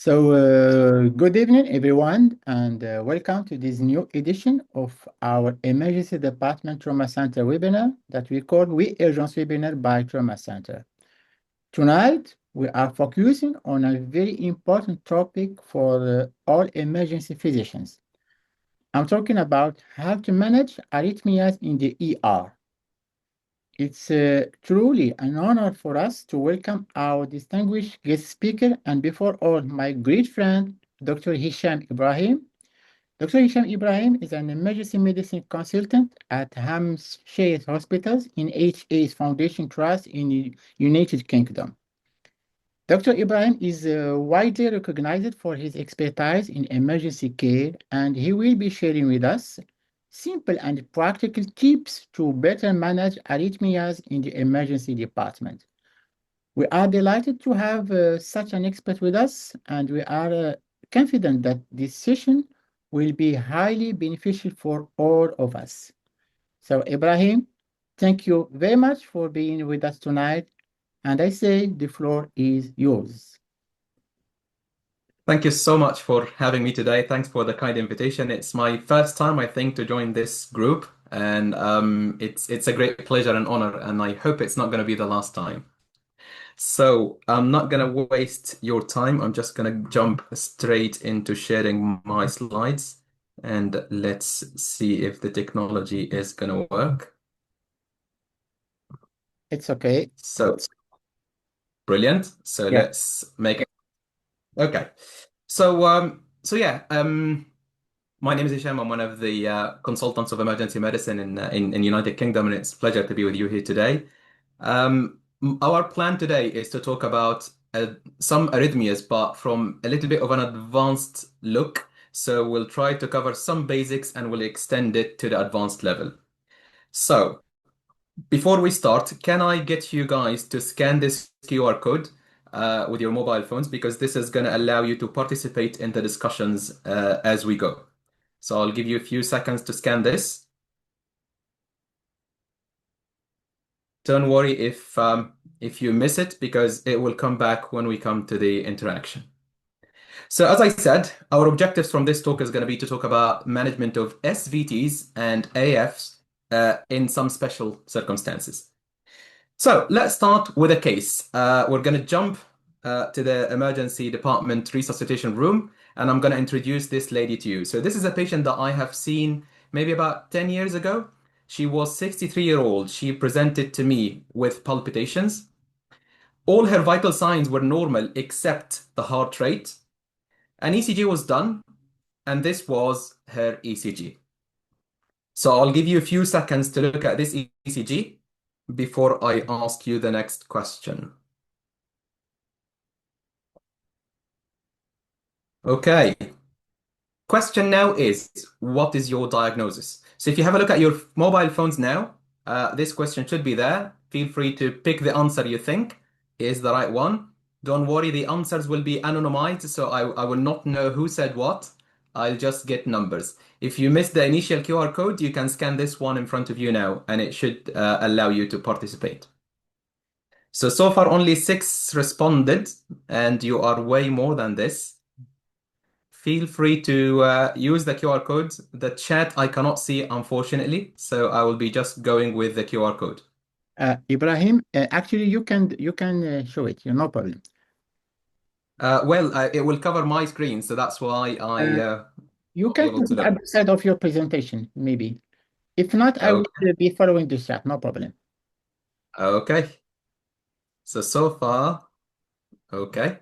Good evening, everyone, and welcome to this new edition of our Emergency Department Trauma Center webinar that we call WeUrgences webinar by Trauma Center. Tonight, we are focusing on a very important topic for all emergency physicians. I'm talking about how to manage arrhythmias in the ER. It's truly an honor for us to welcome our distinguished guest speaker and before all, my great friend, Dr. Hisham Ibrahim. Dr. Hisham Ibrahim is an emergency medicine consultant at Hampshire Hospitals in HA's Foundation Trust in the United Kingdom. Dr. Ibrahim is widely recognized for his expertise in emergency care, and he will be sharing with us simple and practical tips to better manage arrhythmias in the emergency department. We are delighted to have such an expert with us, and we are confident that this session will be highly beneficial for all of us. So, Ibrahim, thank you very much for being with us tonight. And I say the floor is yours. Thank you so much for having me today. Thanks for the kind invitation. It's my first time, I think, to join this group, and it's a great pleasure and honor, and I hope it's not going to be the last time. So I'm not going to waste your time. I'm just going to jump straight into sharing my slides, and let's see if the technology is going to work. It's okay. So brilliant. So Yeah. let's make it. Okay. So yeah. My name is Hisham. I'm one of the consultants of emergency medicine in United Kingdom, and it's a pleasure to be with you here today. Our plan today is to talk about some arrhythmias, but from a little bit of an advanced look. So we'll try to cover some basics and we'll extend it to the advanced level. So before we start, can I get you guys to scan this QR code with your mobile phones, because this is going to allow you to participate in the discussions as we go. So I'll give you a few seconds to scan this. Don't worry if you miss it, because it will come back when we come to the interaction. So as I said, our objectives from this talk is going to be to talk about management of SVTs and AFs in some special circumstances. So let's start with a case. We're going to jump to the emergency department resuscitation room, and I'm going to introduce this lady to you. So this is a patient that I have seen maybe about 10 years ago. She was 63-year-old. She presented to me with palpitations. All her vital signs were normal except the heart rate. An ECG was done, and this was her ECG. So I'll give you a few seconds to look at this ECG before I ask you the next question. Okay. Question now is, what is your diagnosis? So if you have a look at your mobile phones now, this question should be there. Feel free to pick the answer you think is the right one. Don't worry, the answers will be anonymized, so I will not know who said what. I'll just get numbers. If you missed the initial QR code, you can scan this one in front of you now, and it should allow you to participate. So far only 6 responded, and you are way more than this. Feel free to use the QR code. The chat I cannot see, unfortunately, so I will be just going with the QR code. Ibrahim, actually, you can show it. No problem. It will cover my screen, so that's why I You will be can able put to it at look. the side of your presentation, maybe. If not, I will Okay. be following the chat. No problem. Okay. So far, okay.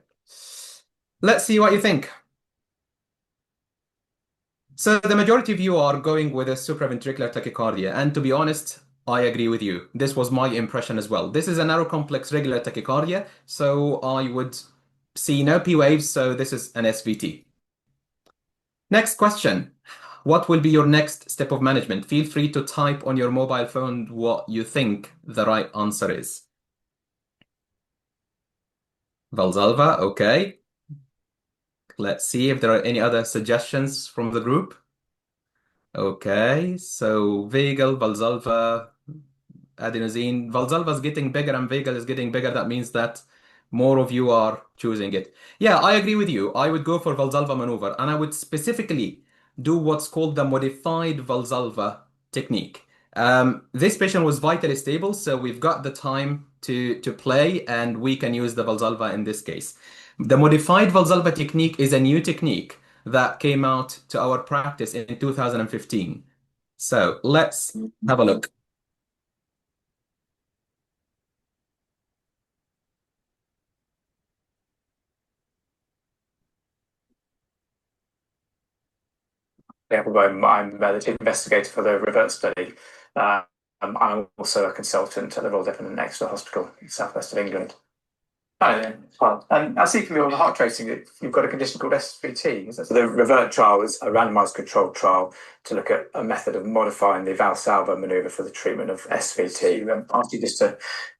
Let's see what you think. So the majority of you are going with a supraventricular tachycardia, and to be honest, I agree with you. This was my impression as well. This is a narrow complex regular tachycardia, so I would see no P waves, so this is an SVT. Next question. What will be your next step of management? Feel free to type on your mobile phone what you think the right answer is. Valsalva, okay. Let's see if there are any other suggestions from the group. Okay, so vagal, Valsalva, adenosine. Valsalva is getting bigger and vagal is getting bigger. That means that more of you are choosing it. Yeah, I agree with you. I would go for Valsalva maneuver, and I would specifically do what's called the modified Valsalva technique. This patient was vitally stable, so we've got the time to play, and we can use the Valsalva in this case. The modified Valsalva technique is a new technique that came out to our practice in 2015. So let's have a look. Yeah, I'm the chief investigator for the REVERT study. I'm also a consultant at the Royal Devon Exeter Hospital in South West of England. Hi there. Well, I see from your heart tracing that you've got a condition called SVT. So the REVERT trial was a randomized controlled trial to look at a method of modifying the Valsalva maneuver for the treatment of SVT. Asked you just to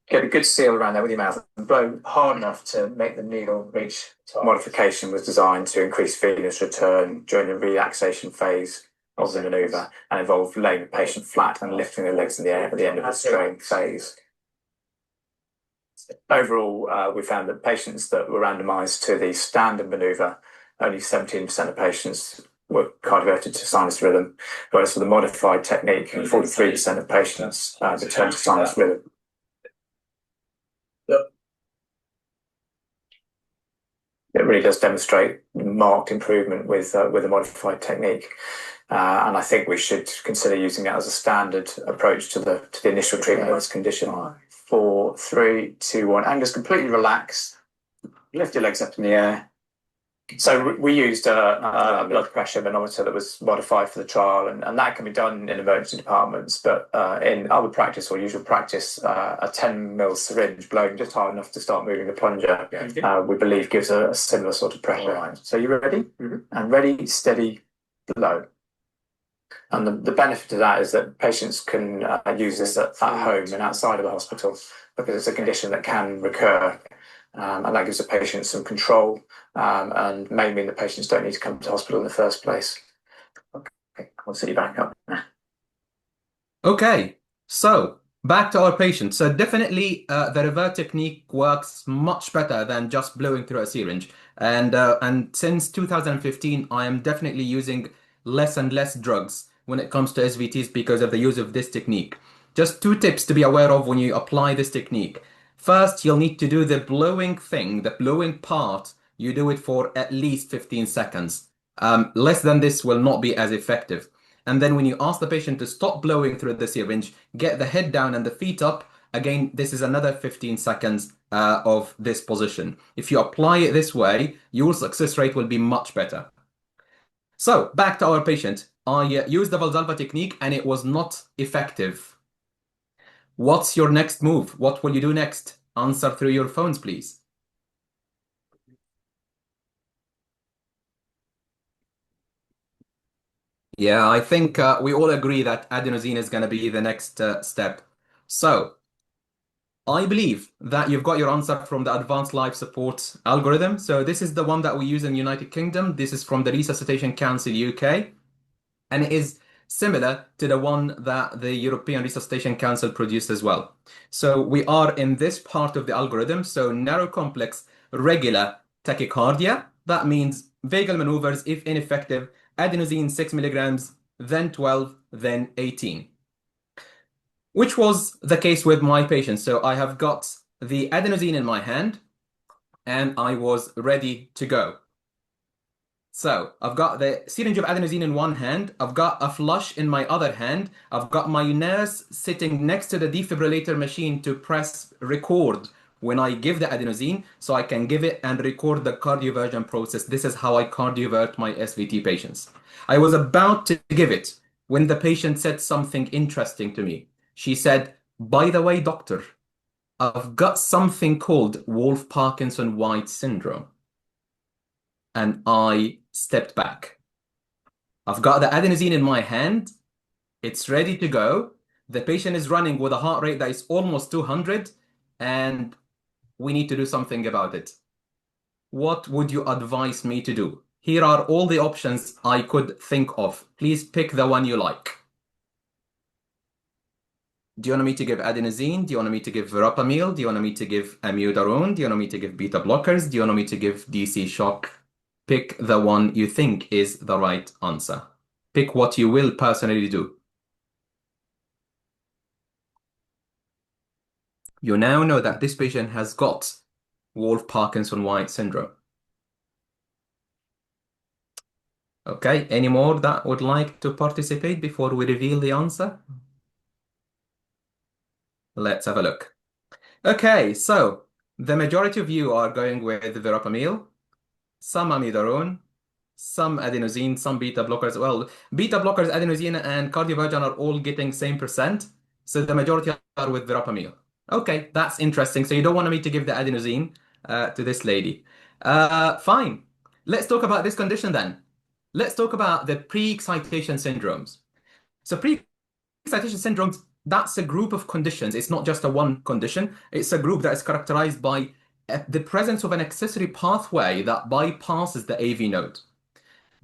get a good seal around there with your mouth and blow hard enough to make the needle reach. Modification was designed to increase venous return during the relaxation phase of the maneuver and involved laying the patient flat and lifting their legs in the air at the end of the strain phase. Overall, we found that patients that were randomized to the standard maneuver, only 17% of patients were cardioverted to sinus rhythm, whereas for the modified technique, 43% of patients returned to sinus rhythm. It really does demonstrate marked improvement with a modified technique. And I think we should consider using it as a standard approach to the initial treatment of this condition. 4, 3, 2, 1, and just completely relax. Lift your legs up in the air. So we used a blood pressure manometer that was modified for the trial, and that can be done in emergency departments. But in other practice or usual practice, a 10 ml syringe blowing just hard enough to start moving the plunger, we believe gives a similar sort of pressure. Right. So you ready? Mm-hmm. And ready, steady, blow. And the benefit of that is that patients can use this at home and outside of the hospital because it's a condition that can recur. And that gives the patient some control and may mean that patients don't need to come to hospital in the first place. Okay, I'll set you back up. Okay, so back to our patient. So definitely the REVERT technique works much better than just blowing through a syringe. And since 2015, I am definitely using less and less drugs when it comes to SVTs because of the use of this technique. Just 2 tips to be aware of when you apply this technique. First, you'll need to do the blowing thing, the blowing part. You do it for at least 15 seconds. Less than this will not be as effective. And then when you ask the patient to stop blowing through the syringe, get the head down and the feet up. Again, this is another 15 seconds of this position. If you apply it this way, your success rate will be much better. So back to our patient. I used the Valsalva technique and it was not effective. What's your next move? What will you do next? Answer through your phones, please. Yeah, I think we all agree that adenosine is going to be the next step. So I believe that you've got your answer from the Advanced Life Support algorithm. So this is the one that we use in the United Kingdom. This is from the Resuscitation Council UK. And it is similar to the one that the European Resuscitation Council produced as well. So we are in this part of the algorithm. So narrow complex regular tachycardia. That means vagal maneuvers, if ineffective, adenosine 6 milligrams, then 12, then 18. Which was the case with my patient. So I have got the adenosine in my hand and I was ready to go. So I've got the syringe of adenosine in one hand, I've got a flush in my other hand, I've got my nurse sitting next to the defibrillator machine to press record when I give the adenosine, so I can give it and record the cardioversion process. This is how I cardiovert my SVT patients. I was about to give it when the patient said something interesting to me. She said, "By the way, doctor, I've got something called Wolff-Parkinson-White syndrome." And I stepped back. I've got the adenosine in my hand. It's ready to go. The patient is running with a heart rate that is almost 200, and we need to do something about it. What would you advise me to do? Here are all the options I could think of. Please pick the one you like. Do you want me to give adenosine? Do you want me to give verapamil? Do you want me to give amiodarone? Do you want me to give beta blockers? Do you want me to give DC shock? Pick the one you think is the right answer. Pick what you will personally do. You now know that this patient has got Wolff-Parkinson-White syndrome. Okay, any more that would like to participate before we reveal the answer? Let's have a look. Okay, so the majority of you are going with verapamil, some amiodarone, some adenosine, some beta blockers. Well, beta blockers, adenosine, and cardioversion are all getting same percent. So the majority are with verapamil. Okay, that's interesting. So you don't want me to give the adenosine to this lady. Fine. Let's talk about this condition then. Let's talk about the pre-excitation syndromes. So pre-excitation syndromes, that's a group of conditions. It's not just a one condition. It's a group that is characterized by the presence of an accessory pathway that bypasses the AV node.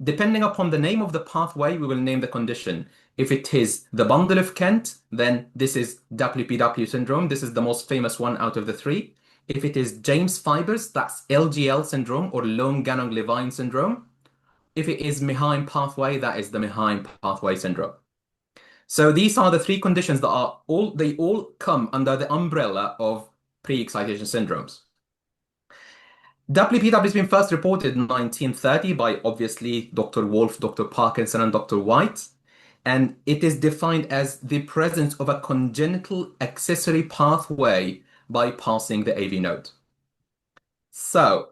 Depending upon the name of the pathway, we will name the condition. If it is the bundle of Kent, then this is WPW syndrome. This is the most famous one out of the three. If it is James fibers, that's LGL syndrome or Lone-Ganong-Levine syndrome. If it is Mehaim pathway, that is the Mehaim pathway syndrome. So these are the three conditions that they all come under the umbrella of pre-excitation syndromes. WPW has been first reported in 1930 by obviously Dr. Wolff, Dr. Parkinson, and Dr. White. And it is defined as the presence of a congenital accessory pathway bypassing the AV node. So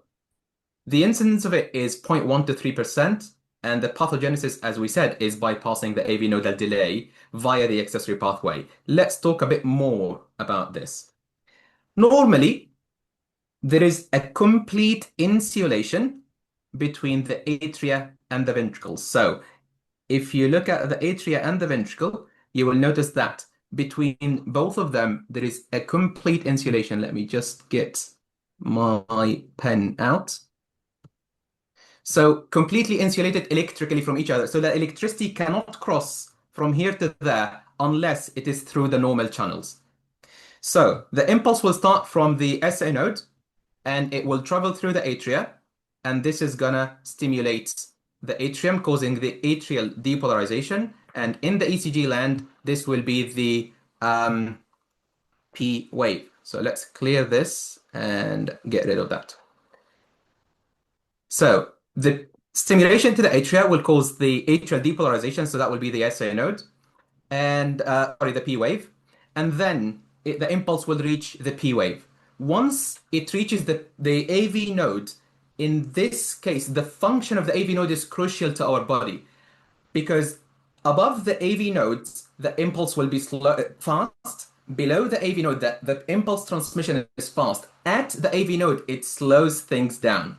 the incidence of it is 0.1 to 3%. And the pathogenesis, as we said, is bypassing the AV nodal delay via the accessory pathway. Let's talk a bit more about this. Normally, there is a complete insulation between the atria and the ventricles. So if you look at the atria and the ventricle, you will notice that between both of them, there is a complete insulation. Let me just get my pen out. So completely insulated electrically from each other. So that electricity cannot cross from here to there unless it is through the normal channels. So the impulse will start from the SA node and it will travel through the atria. And this is gonna stimulate the atrium, causing the atrial depolarization. And in the ECG land, this will be the P wave. So let's clear this and get rid of that. So the stimulation to the atria will cause the atrial depolarization, so that will be the SA node, and the P wave, and then the impulse will reach the P wave. Once it reaches the AV node, in this case, the function of the AV node is crucial to our body because above the AV nodes, the impulse will be fast. Below the AV node, the impulse transmission is fast. At the AV node, it slows things down.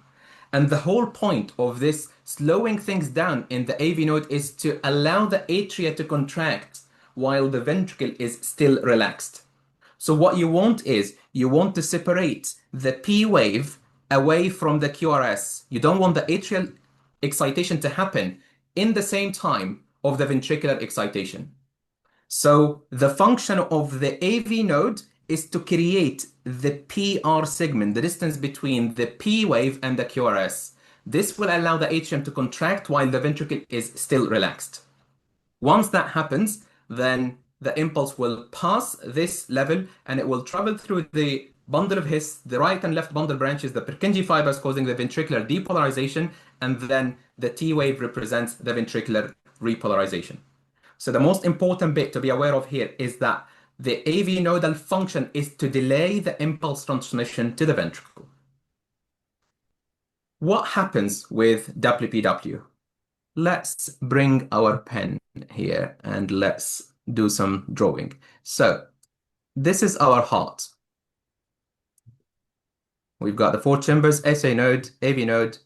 And the whole point of this slowing things down in the AV node is to allow the atria to contract while the ventricle is still relaxed. So what you want is you want to separate the P wave away from the QRS. You don't want the atrial excitation to happen in the same time of the ventricular excitation. So the function of the AV node is to create the PR segment, the distance between the P wave and the QRS. This will allow the atrium to contract while the ventricle is still relaxed. Once that happens, then the impulse will pass this level and it will travel through the bundle of His, the right and left bundle branches, the Purkinje fibers causing the ventricular depolarization, and then the T wave represents the ventricular repolarization. So the most important bit to be aware of here is that the AV nodal function is to delay the impulse transmission to the ventricle. What happens with WPW? Let's bring our pen here and let's do some drawing. So this is our heart. We've got the four chambers, SA node, AV node,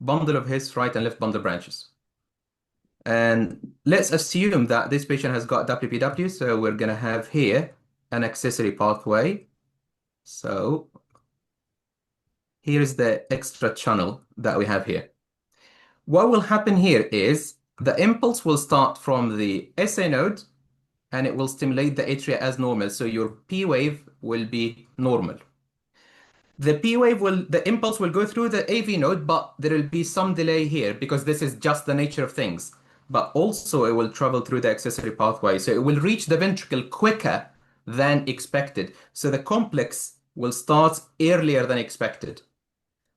bundle of His, right and left bundle branches. And let's assume that this patient has got WPW, so we're going to have here an accessory pathway. So here's the extra channel that we have here. What will happen here is the impulse will start from the SA node and it will stimulate the atria as normal. So your P wave will be normal. The P wave the impulse will go through the AV node, but there will be some delay here because this is just the nature of things. But also it will travel through the accessory pathway. So it will reach the ventricle quicker than expected. So the complex will start earlier than expected.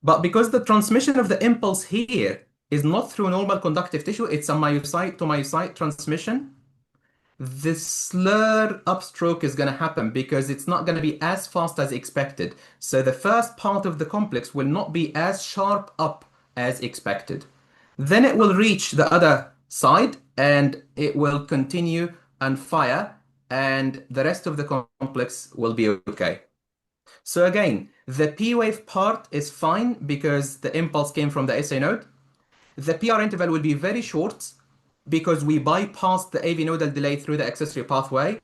But because the transmission of the impulse here is not through normal conductive tissue, it's a myocyte to myocyte transmission, the slur upstroke is going to happen because it's not going to be as fast as expected. So the first part of the complex will not be as sharp up as expected. Then it will reach the other side and it will continue and fire, and the rest of the complex will be okay. So again, the P wave part is fine because the impulse came from the SA node. The PR interval will be very short because we bypassed the AV nodal delay through the accessory pathway.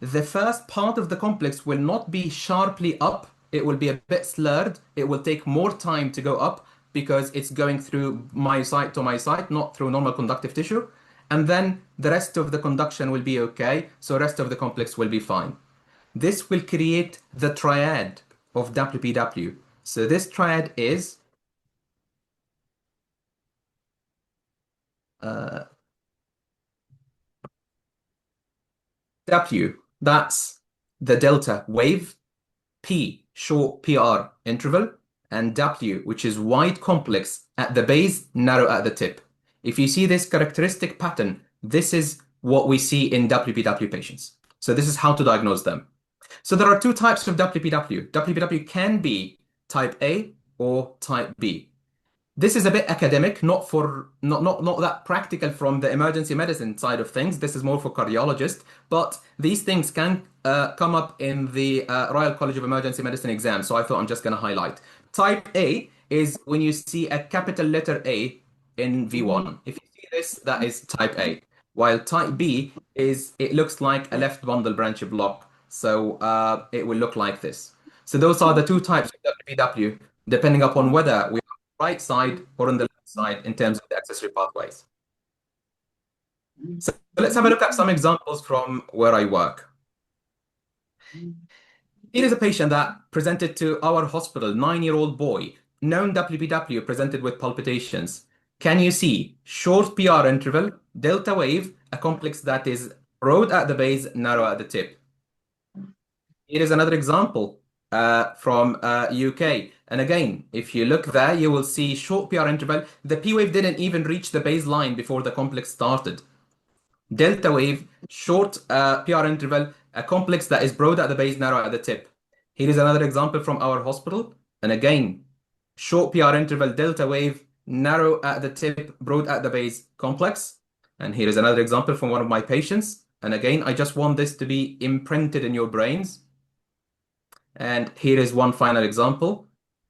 The first part of the complex will not be sharply up. It will be a bit slurred. It will take more time to go up because it's going through myocyte to myocyte, not through normal conductive tissue. And then the rest of the conduction will be okay. So the rest of the complex will be fine. This will create the triad of WPW. So this triad is W, that's the delta wave, P, short PR interval, and W, which is wide complex at the base, narrow at the tip. If you see this characteristic pattern, this is what we see in WPW patients. So this is how to diagnose them. So there are two types of WPW. WPW can be type A or type B. This is a bit academic, not that practical from the emergency medicine side of things. This is more for cardiologists, but these things can come up in the Royal College of Emergency Medicine exam. So I thought I'm just going to highlight. Type A is when you see a capital letter A in V1. If you see this, that is type A. While type B is, it looks like a left bundle branch block. So it will look like this. So those are the two types of WPW, depending upon whether we right side or on the left side in terms of the accessory pathways. So let's have a look at some examples from where I work. Here is a patient that presented to our hospital, 9-year-old boy, known WPW, presented with palpitations. Can you see short PR interval, delta wave, a complex that is broad at the base, narrow at the tip? Here is another example from UK. And again, if you look there, you will see short PR interval. The P wave didn't even reach the baseline before the complex started. Delta wave, short PR interval, a complex that is broad at the base, narrow at the tip. Here is another example from our hospital. And again, short PR interval, delta wave, narrow at the tip, broad at the base, complex. And here is another example from one of my patients. And again, I just want this to be imprinted in your brains. And here is one final example.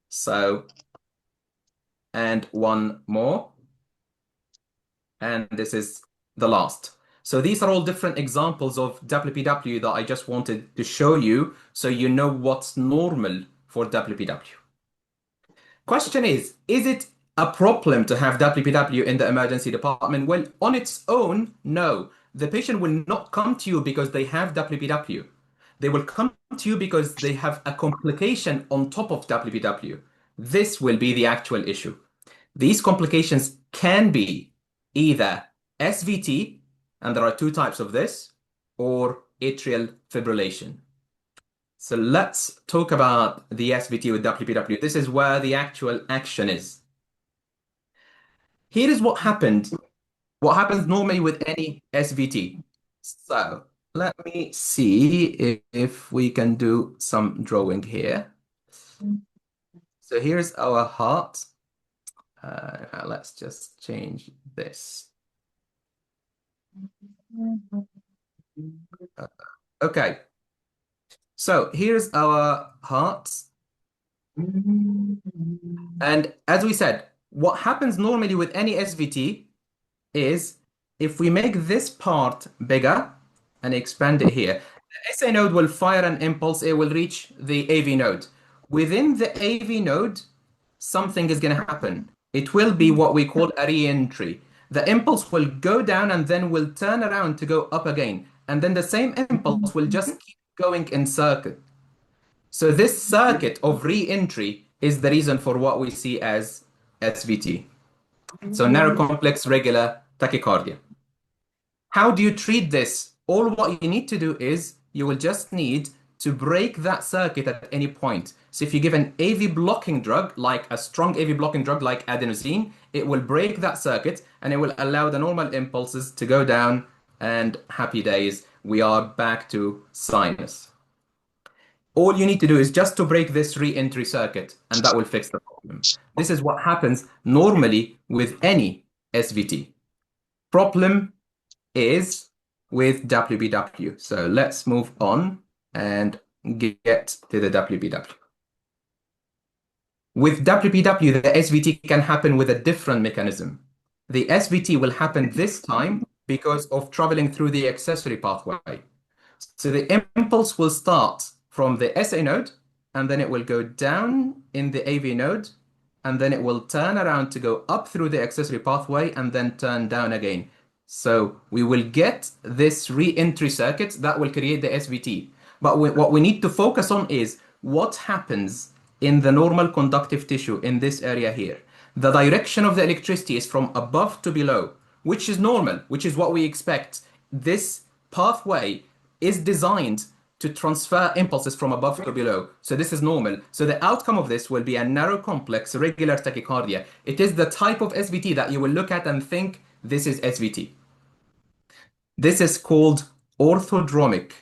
So, and one more. And this is the last. So these are all different examples of WPW that I just wanted to show you so you know what's normal for WPW. Question is it a problem to have WPW in the emergency department? Well, on its own, no. The patient will not come to you because they have WPW. They will come to you because they have a complication on top of WPW. This will be the actual issue. These complications can be either SVT, and there are two types of this, or atrial fibrillation. So let's talk about the SVT with WPW. This is where the actual action is. Here is what happened. What happens normally with any SVT. So let me see if we can do some drawing here. So here's our heart. Let's just change this. Okay. So here's our heart. And as we said, what happens normally with any SVT is if we make this part bigger and expand it here, the SA node will fire an impulse, it will reach the AV node. Within the AV node, something is going to happen. It will be what we call a re-entry. The impulse will go down and then will turn around to go up again. and then the same impulse will just keep going in circuit. So this circuit of re-entry is the reason for what we see as SVT. So narrow complex regular tachycardia. How do you treat this? All what you need to do is you will just need to break that circuit at any point. So if you give an AV blocking drug, like a strong AV blocking drug like adenosine, it will break that circuit and it will allow the normal impulses to go down, and happy days, we are back to sinus. All you need to do is just to break this re-entry circuit, and that will fix the problem. This is what happens normally with any SVT. Problem is with WPW. So let's move on and get to the WPW. With WPW, the SVT can happen with a different mechanism. The SVT will happen this time because of traveling through the accessory pathway. So the impulse will start from the SA node, and then it will go down in the AV node, and then it will turn around to go up through the accessory pathway and then turn down again. So we will get this re-entry circuit that will create the SVT. But what we need to focus on is what happens in the normal conductive tissue in this area here. The direction of the electricity is from above to below, which is normal, which is what we expect. This pathway is designed to transfer impulses from above to below. So this is normal. So the outcome of this will be a narrow complex regular tachycardia. It is the type of SVT that you will look at and think this is SVT. This is called orthodromic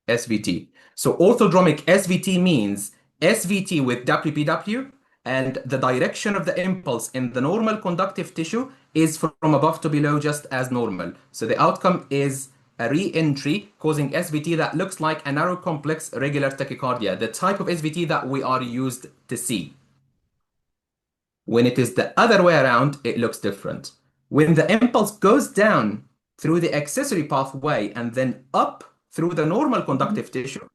SVT. So orthodromic SVT means SVT with WPW, and the direction of the impulse in the normal conductive tissue is from above to below, just as normal. So the outcome is a re-entry causing SVT that looks like a narrow complex regular tachycardia, the type of SVT that we are used to see. When it is the other way around, it looks different. When the impulse goes down through the accessory pathway and then up through the normal conductive tissue,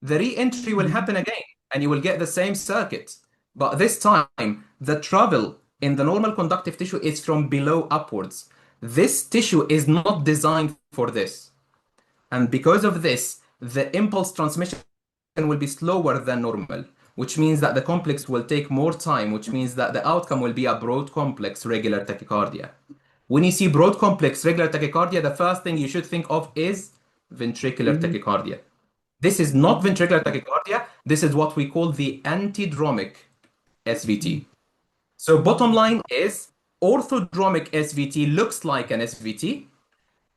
the re-entry will happen again and you will get the same circuit. But this time, the travel in the normal conductive tissue is from below upwards. This tissue is not designed for this. And because of this, the impulse transmission will be slower than normal, which means that the complex will take more time, which means that the outcome will be a broad complex regular tachycardia. When you see broad complex regular tachycardia, the first thing you should think of is ventricular tachycardia. This is not ventricular tachycardia. This is what we call the antidromic SVT. So bottom line is orthodromic SVT looks like an SVT.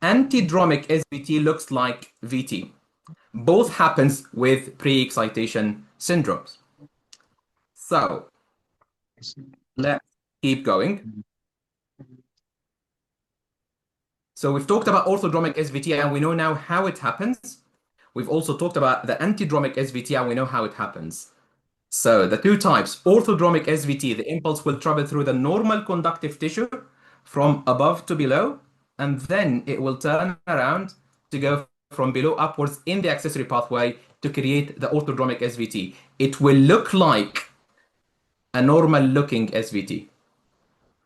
Antidromic SVT looks like VT. Both happens with pre-excitation syndromes. So let's keep going. So we've talked about orthodromic SVT and we know now how it happens. We've also talked about the antidromic SVT and we know how it happens. So the two types, orthodromic SVT, the impulse will travel through the normal conductive tissue from above to below, and then it will turn around to go from below upwards in the accessory pathway to create the orthodromic SVT. It will look like a normal looking SVT.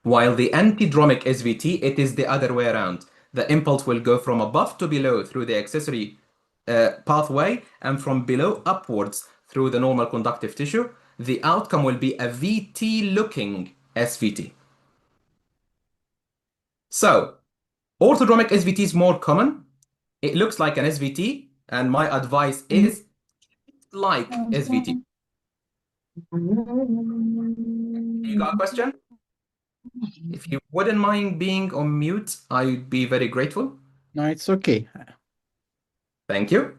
While the antidromic SVT, it is the other way around. The impulse will go from above to below through the accessory pathway and from below upwards through the normal conductive tissue. The outcome will be a VT looking SVT. So orthodromic SVT is more common. It looks like an SVT, and my advice is like SVT. You got a question? If you wouldn't mind being on mute, I'd be very grateful. No, it's okay. Thank you.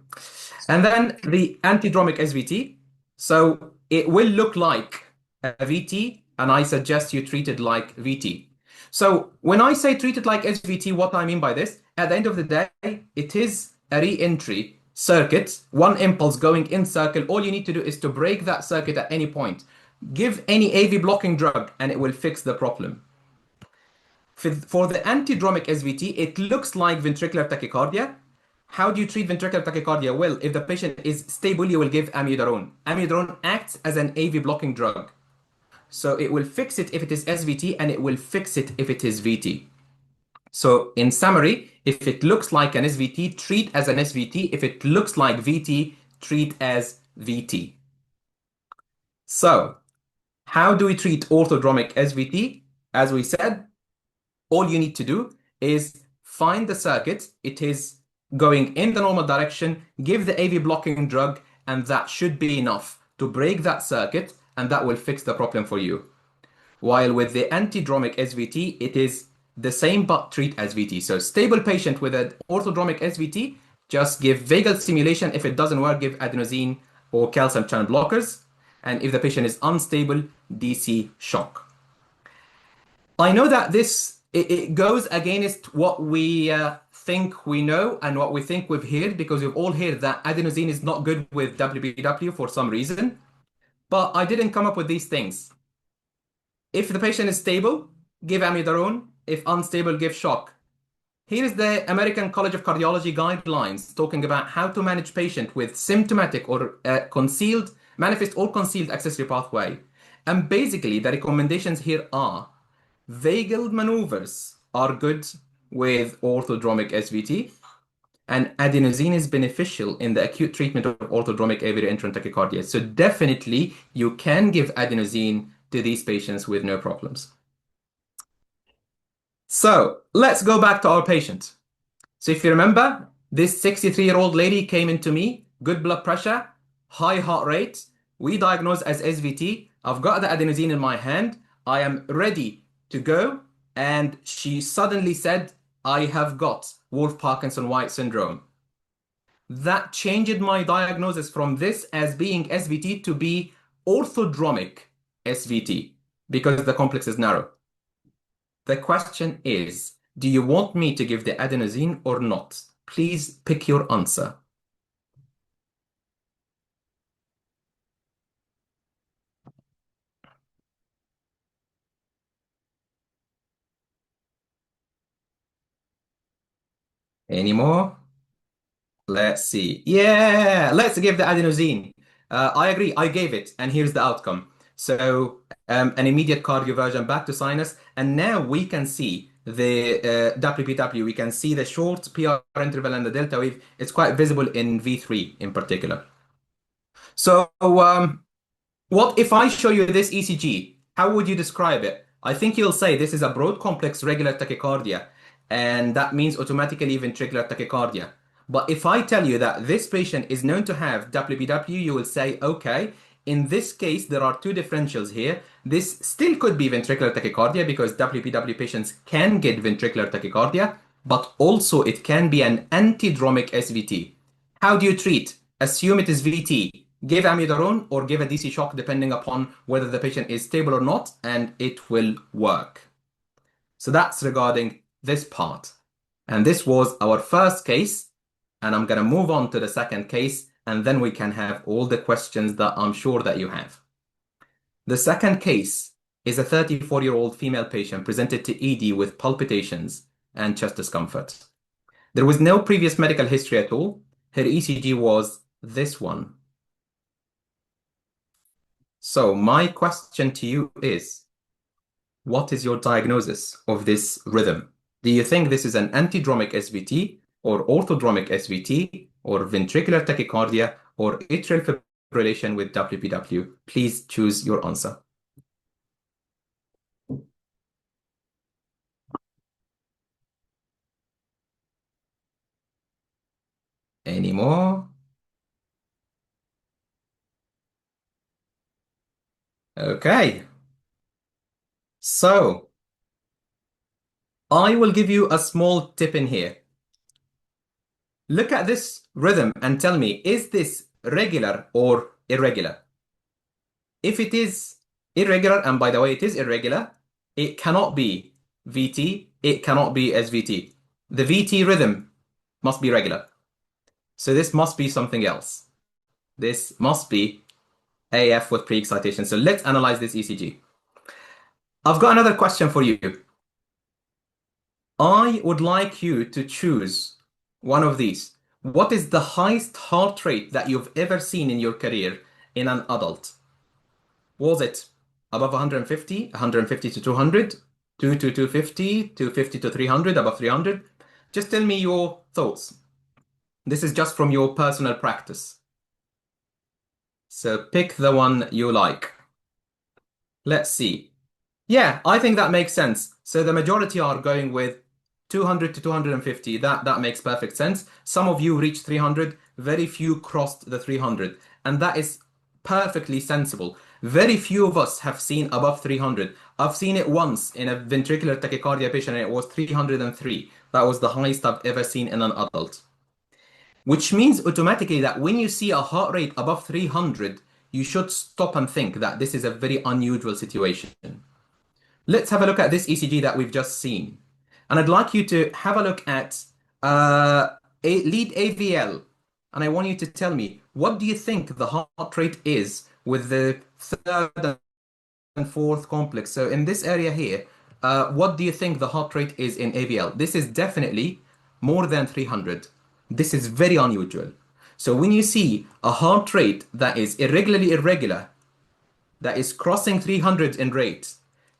And then the antidromic SVT. So it will look like a VT, and I suggest you treat it like VT. So when I say treat it like SVT, what I mean by this, at the end of the day, it is a re-entry circuit, one impulse going in circle. All you need to do is to break that circuit at any point. Give any AV blocking drug and it will fix the problem. For the antidromic SVT, it looks like ventricular tachycardia. How do you treat ventricular tachycardia? Well, if the patient is stable, you will give amiodarone. Amiodarone acts as an AV blocking drug. So it will fix it if it is SVT and it will fix it if it is VT. So in summary, if it looks like an SVT, treat as an SVT. If it looks like VT, treat as VT. So how do we treat orthodromic SVT? As we said, all you need to do is find the circuit. It is going in the normal direction, give the AV blocking drug, and that should be enough to break that circuit, and that will fix the problem for you. While with the antidromic SVT, it is the same but treat as VT. So stable patient with an orthodromic SVT, just give vagal stimulation. If it doesn't work, give adenosine or calcium channel blockers. And if the patient is unstable, DC shock. I know that it goes against what we think we know and what we think we've heard, because we've all heard that adenosine is not good with WPW for some reason. But I didn't come up with these things. If the patient is stable, give amiodarone. If unstable, give shock. Here is the American College of Cardiology guidelines talking about how to manage patient with symptomatic or concealed, manifest or concealed accessory pathway. And basically, the recommendations here are vagal maneuvers are good with orthodromic SVT, and adenosine is beneficial in the acute treatment of orthodromic AV reentrant tachycardia. So definitely, you can give adenosine to these patients with no problems. So let's go back to our patient. So if you remember, this 63-year-old lady came into me, good blood pressure, high heart rate. We diagnosed as SVT. I've got the adenosine in my hand. I am ready to go. And she suddenly said, I have got Wolff-Parkinson-White syndrome. That changed my diagnosis from this as being SVT to be orthodromic SVT, because the complex is narrow. The question is, do you want me to give the adenosine or not? Please pick your answer. Any more? Let's see. Yeah, let's give the adenosine. I agree, I gave it, and here's the outcome. So an immediate cardioversion back to sinus, and now we can see the WPW. We can see the short PR interval and the delta wave. It's quite visible in V3 in particular. So what if I show you this ECG? How would you describe it? I think you'll say this is a broad complex regular tachycardia, and that means automatically ventricular tachycardia. But if I tell you that this patient is known to have WPW, you will say, okay, in this case, there are two differentials here. This still could be ventricular tachycardia because WPW patients can get ventricular tachycardia, but also it can be an antidromic SVT. How do you treat? Assume it is VT. Give amiodarone or give a DC shock depending upon whether the patient is stable or not, and it will work. So that's regarding this part. And this was our first case, and I'm going to move on to the second case, and then we can have all the questions that I'm sure that you have. The second case is a 34-year-old female patient presented to ED with palpitations and chest discomfort. There was no previous medical history at all. Her ECG was this one. So my question to you is, what is your diagnosis of this rhythm? Do you think this is an antidromic SVT or orthodromic SVT or ventricular tachycardia or atrial fibrillation with WPW? Please choose your answer. Any more? Okay. So I will give you a small tip in here. Look at this rhythm and tell me, is this regular or irregular? If it is irregular, and by the way, it is irregular, it cannot be VT, it cannot be SVT. The VT rhythm must be regular. So this must be something else. This must be AF with pre-excitation. So let's analyze this ECG. I've got another question for you. I would like you to choose one of these. What is the highest heart rate that you've ever seen in your career in an adult? Was it above 150, 150 to 200, 2 to 250, 250 to 300, above 300. Just tell me your thoughts. This is just from your personal practice. So pick the one you like. Let's see. Yeah, I think that makes sense. So the majority are going with 200 to 250. That makes perfect sense. Some of you reached 300. Very few crossed the 300. And that is perfectly sensible. Very few of us have seen above 300. I've seen it once in a ventricular tachycardia patient, and it was 303. That was the highest I've ever seen in an adult. Which means automatically that when you see a heart rate above 300, you should stop and think that this is a very unusual situation. Let's have a look at this ECG that we've just seen. And I'd like you to have a look at a lead AVL. And I want you to tell me, what do you think the heart rate is with the third and fourth complex? So in this area here, what do you think the heart rate is in AVL? This is definitely more than 300. This is very unusual. So when you see a heart rate that is irregularly irregular, that is crossing 300 in rate,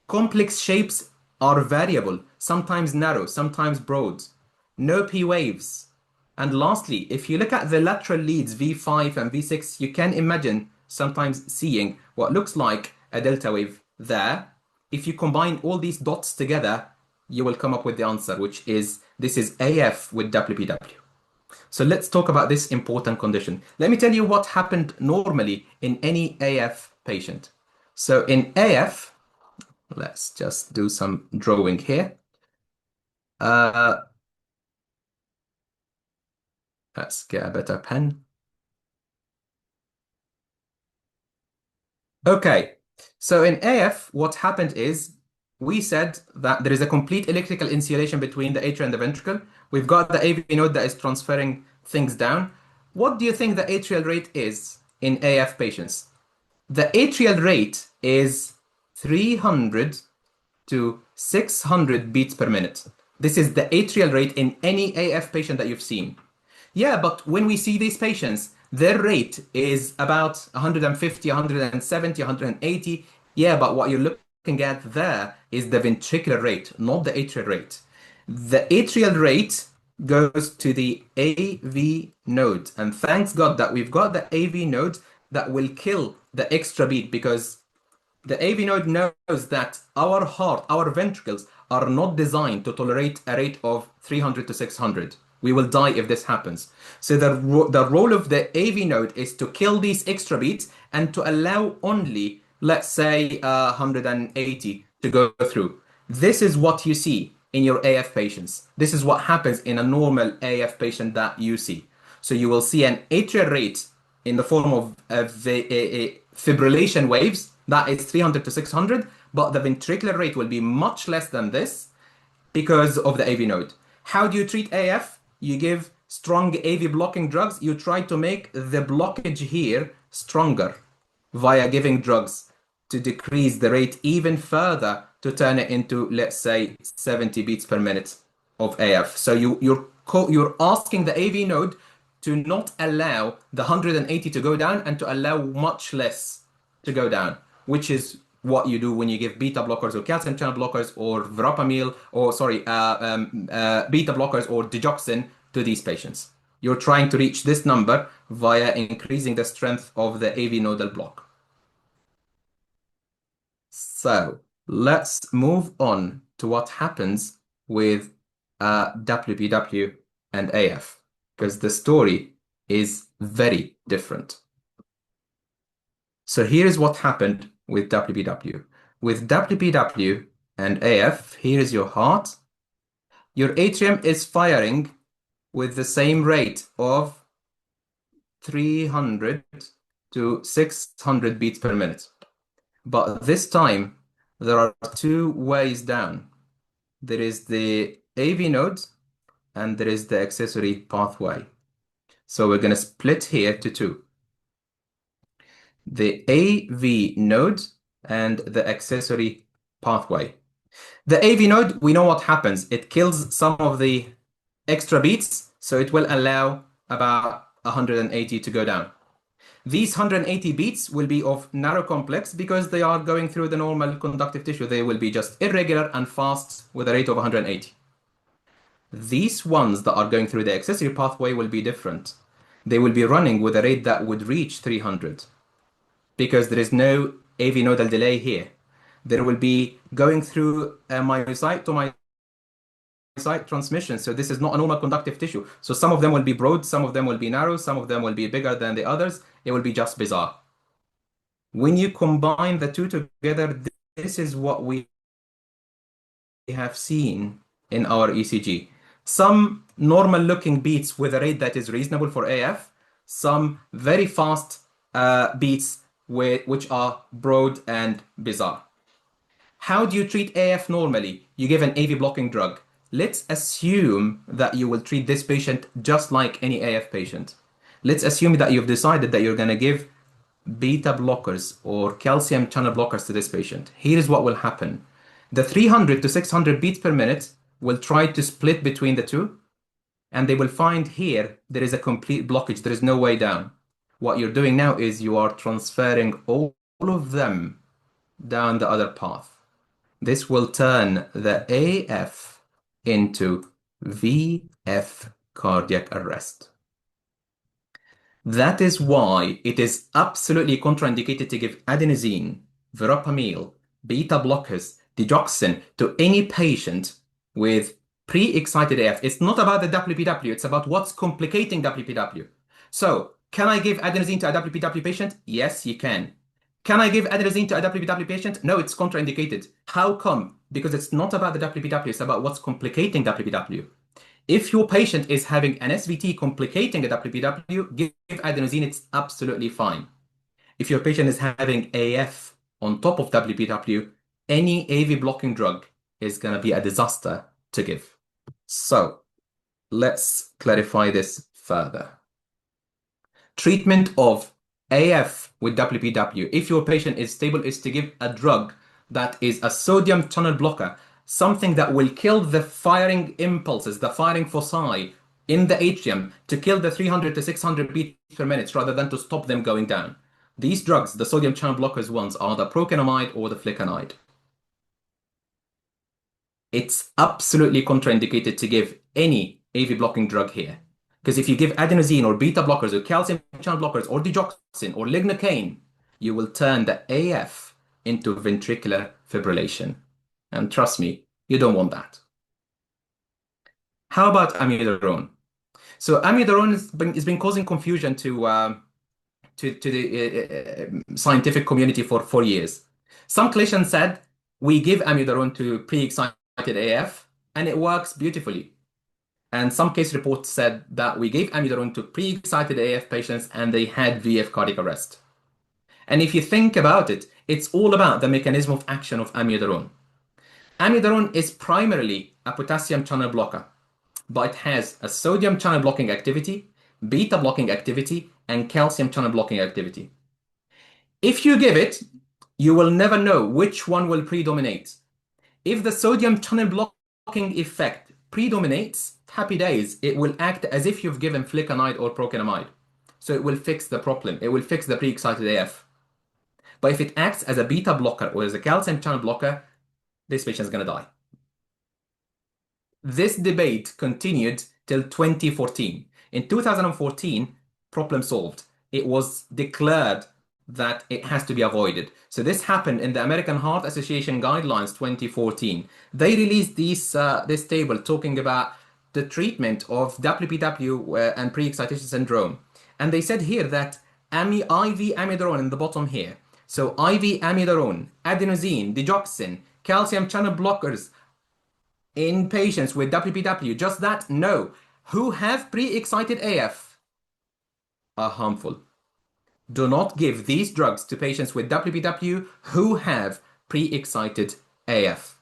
complex shapes are variable, sometimes narrow, sometimes broad, no P waves. And lastly, if you look at the lateral leads V5 and V6, you can imagine sometimes seeing what looks like a delta wave there. If you combine all these dots together, you will come up with the answer, which is this is AF with WPW. So let's talk about this important condition. Let me tell you what happened normally in any AF patient. So in AF, let's just do some drawing here. Let's get a better pen. Okay, so in AF, what happened is we said that there is a complete electrical insulation between the atrium and the ventricle. We've got the AV node that is transferring things down. What do you think the atrial rate is in AF patients? The atrial rate is 300 to 600 beats per minute. This is the atrial rate in any AF patient that you've seen. Yeah, but when we see these patients, their rate is about 150, 170, 180. Yeah, but what you're looking at there is the ventricular rate, not the atrial rate. The atrial rate goes to the AV node. And thanks God that we've got the AV node that will kill the extra beat, because the AV node knows that our heart, our ventricles are not designed to tolerate a rate of 300 to 600. We will die if this happens. So the role of the AV node is to kill these extra beats and to allow only, let's say, 180 to go through. This is what you see in your AF patients. This is what happens in a normal AF patient that you see. So you will see an atrial rate in the form of fibrillation waves that is 300 to 600, but the ventricular rate will be much less than this because of the AV node. How do you treat AF? You give strong AV blocking drugs. You try to make the blockage here stronger via giving drugs to decrease the rate even further, to turn it into, let's say, 70 beats per minute of AF. So you're asking the AV node to not allow the 180 to go down and to allow much less to go down, which is what you do when you give beta blockers or calcium channel blockers or verapamil, or beta blockers or digoxin to these patients. You're trying to reach this number via increasing the strength of the AV nodal block. So let's move on to what happens with WPW and AF, because the story is very different. So here's what happened with WPW. With WPW and AF, here is your heart. Your atrium is firing with the same rate of 300 to 600 beats per minute. But this time, there are two ways down. There is the AV node and there is the accessory pathway. So we're going to split here to two. The AV node and the accessory pathway. The AV node, we know what happens. It kills some of the extra beats, so it will allow about 180 to go down. These 180 beats will be of narrow complex because they are going through the normal conductive tissue. They will be just irregular and fast with a rate of 180. These ones that are going through the accessory pathway will be different. They will be running with a rate that would reach 300 because there is no AV nodal delay here. There will be going through a myocyte to myocyte transmission. So this is not a normal conductive tissue. So some of them will be broad, some of them will be narrow, some of them will be bigger than the others. It will be just bizarre. When you combine the two together, this is what we have seen in our ECG. Some normal looking beats with a rate that is reasonable for AF, some very fast beats which are broad and bizarre. How do you treat AF normally? You give an AV blocking drug. Let's assume that you will treat this patient just like any AF patient. Let's assume that you've decided that you're going to give beta blockers or calcium channel blockers to this patient. Here's what will happen. The 300 to 600 beats per minute will try to split between the two, and they will find here there is a complete blockage. There is no way down. What you're doing now is you are transferring all of them down the other path. This will turn the AF into VF cardiac arrest. That is why it is absolutely contraindicated to give adenosine, verapamil, beta blockers, digoxin to any patient with pre-excited AF. It's not about the WPW, it's about what's complicating WPW. So, can I give adenosine to a WPW patient? Yes, you can. Can I give adenosine to a WPW patient? No, it's contraindicated. How come? Because it's not about the WPW, it's about what's complicating WPW. If your patient is having an SVT complicating a WPW, give adenosine, it's absolutely fine. If your patient is having AF on top of WPW, any AV blocking drug is going to be a disaster to give. So let's clarify this further. Treatment of AF with WPW, if your patient is stable, is to give a drug that is a sodium channel blocker, something that will kill the firing impulses, the firing foci in the atrium to kill the 300 to 600 beats per minute rather than to stop them going down. These drugs, the sodium channel blockers ones, are the procainamide or the flecainide. It's absolutely contraindicated to give any AV blocking drug here. Because if you give adenosine or beta blockers or calcium channel blockers or digoxin or lignocaine, you will turn the AF into ventricular fibrillation. And trust me, you don't want that. How about amiodarone? So amiodarone has been causing confusion to the scientific community for 4 years. Some clinicians said, we give amiodarone to pre-excited AF and it works beautifully. And some case reports said that we gave amiodarone to pre-excited AF patients and they had VF cardiac arrest. And if you think about it, it's all about the mechanism of action of amiodarone. Amiodarone is primarily a potassium channel blocker, but it has a sodium channel blocking activity, beta blocking activity, and calcium channel blocking activity. If you give it, you will never know which one will predominate. If the sodium channel blocking effect predominates, happy days, it will act as if you've given flecainide or procainamide. So it will fix the problem. It will fix the pre-excited AF. But if it acts as a beta blocker or as a calcium channel blocker, this patient is going to die. This debate continued till 2014. In 2014, problem solved. It was declared that it has to be avoided. So this happened in the American Heart Association Guidelines 2014. They released this table talking about the treatment of WPW and pre-excitation syndrome. And they said here that IV amiodarone in the bottom here. So IV amiodarone, adenosine, digoxin, calcium channel blockers in patients with WPW, just that? No. Who have pre-excited AF are harmful. Do not give these drugs to patients with WPW who have pre-excited AF.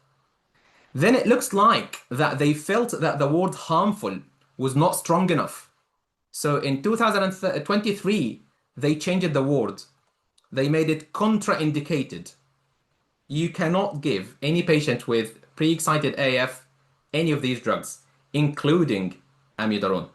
Then it looks like that they felt that the word harmful was not strong enough. So in 2023, they changed the word. They made it contraindicated. You cannot give any patient with pre-excited AF any of these drugs, including amiodarone.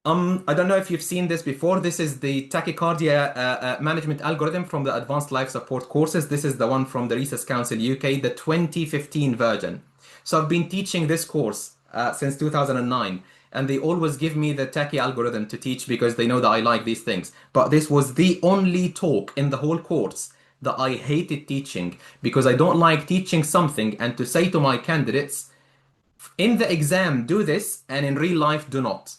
I don't know if you've seen this before. This is the tachycardia management algorithm from the Advanced Life Support courses. This is the one from the Resus Council UK, the 2015 version. So I've been teaching this course since 2009, and they always give me the tachy algorithm to teach because they know that I like these things. But this was the only talk in the whole course that I hated teaching because I don't like teaching something and to say to my candidates, in the exam, do this, and in real life, do not.